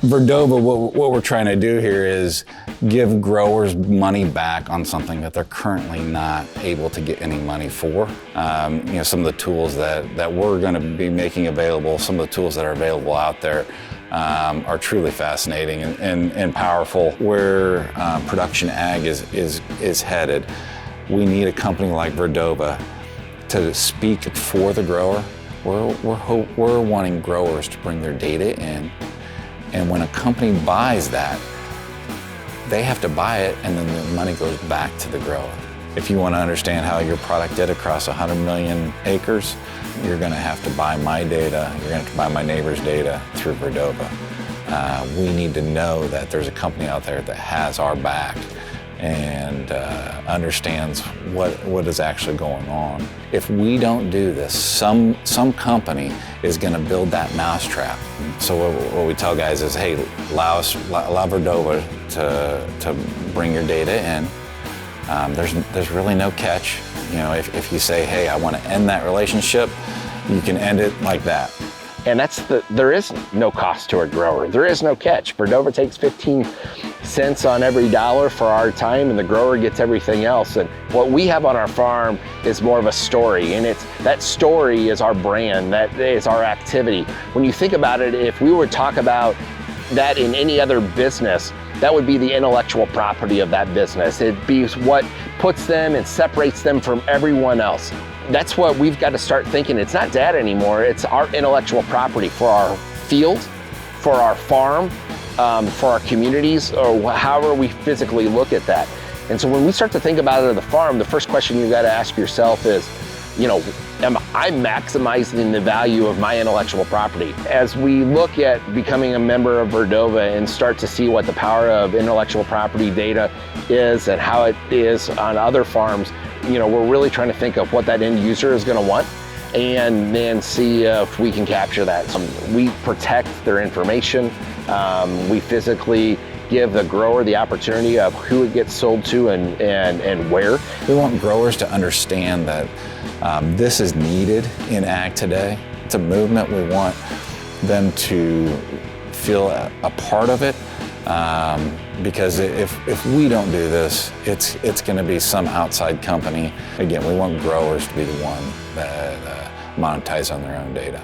Verdova, what we're trying to do here is give growers money back on something that they're currently not able to get any money for. Some of the tools that we're going to be making available, some of the tools that are available out there are truly fascinating and powerful. Where production ag is headed, we need a company like Verdova to speak for the grower. We're wanting growers to bring their data in. And when a company buys that, they have to buy it and then the money goes back to the grower. If you want to understand how your product did across 100 million acres, you're going to have to buy my data, you're going to have to buy my neighbor's data through Verdova. We need to know that there's a company out there that has our back and understands what is actually going on. If we don't do this, some company is going to build that mousetrap. So what we tell guys is, hey, allow Verdova to bring your data in. There's really no catch. If you say, hey, I want to end that relationship, you can end it like that. And there is no cost to a grower. There is no catch. Verdova takes 15 cents on every dollar for our time, and the grower gets everything else. And what we have on our farm is more of a story, and that story is our brand, that is our activity. When you think about it, if we were to talk about that in any other business, that would be the intellectual property of that business. It'd be what puts them and separates them from everyone else. That's what we've got to start thinking. It's not data anymore, it's our intellectual property for our field, for our farm, for our communities, or however we physically look at that. And so when we start to think about it at the farm, the first question you've got to ask yourself is, am I maximizing the value of my intellectual property? As we look at becoming a member of Verdova and start to see what the power of intellectual property data is and how it is on other farms, we're really trying to think of what that end user is going to want and then see if we can capture that. We protect their information. We physically give the grower the opportunity of who it gets sold to and where. We want growers to understand that this is needed in ag today. It's a movement. We want them to feel a part of it. Because if we don't do this, it's going to be some outside company. Again, we want growers to be the one that monetize on their own data.